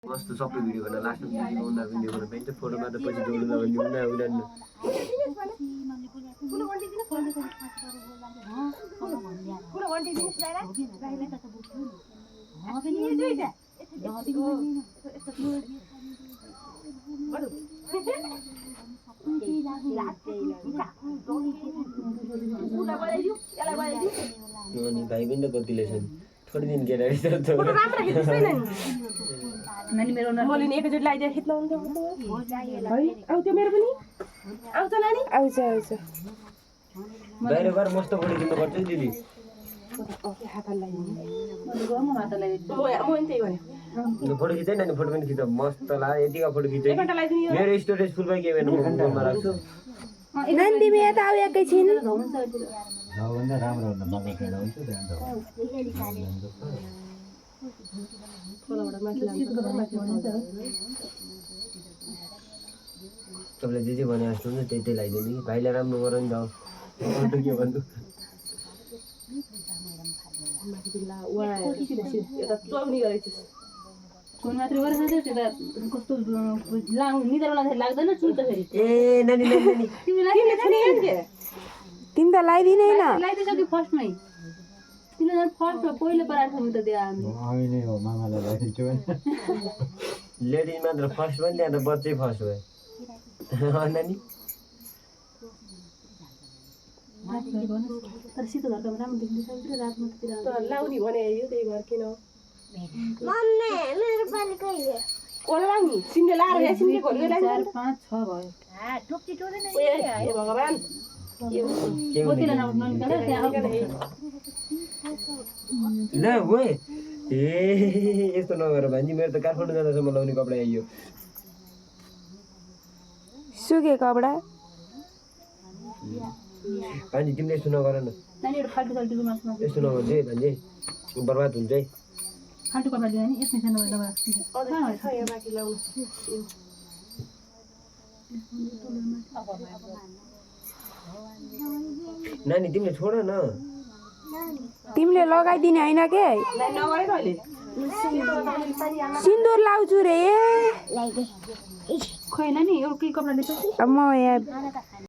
मस्त सबै भिडियो गर्न लास्टमा उनीहरू भिडियो गर्न पाइन्छ फोटोमा त पछि जोड्नु भने उनीहरू अनि भाइ पनि त कतिले छन् थोरै दिन केटाडी छ नानी मेरो मैले नि एकैचोटि लगाइदिएर खिच्न हुन्थ्यो आउँथ्यो मेरो पनि आउँछ नानी आउँछ आउँछ बाहिर गएर मस्त फोटो खिच्नु पर्छ है दिदी फोटो खिच्दै नानी फोटो पनि खिच मस्त ला यतिका फोटो खिच्दै मेरो स्टोरेज फुल भयो के भने मोबाइलमा राख्छु नानी तिमी यता आऊ एकैछिन भन्दा राम्रो हुन्छ मकै खेल्दा हुन्छ तपाईँले जे भने जस्तो हुन्छ त्यही लगाइदिनु कि भाइलाई राम्रो गर नि त के भन्नु ए नानी नानी तिमी त लगाइदिने होइन अहिले हो मामालाई लगाइदिन्छु लेडिज मात्र फर्स्ट पनि त्यहाँ त बच्चै फर्स्ट भयो नानी लाउने भने यो त्यही भएर किन लाउने सिन्डे लाएर सिन्डे खोलेर भगवान् ल गए ए यस्तो नगर भान्जी मेरो त काठमाडौँ जाँदासम्म लाउने कपडा आइयो सुके कपडा भान्जी तिमीले यस्तो नगर न यस्तो नगर है भान्जी बर्बाद हुन्छ है नानी तिमीले छोड न तिमीले लगाइदिने होइन के सिन्दुर लाउँछु रे खोइ नानी एउटा के कपडा म यहाँ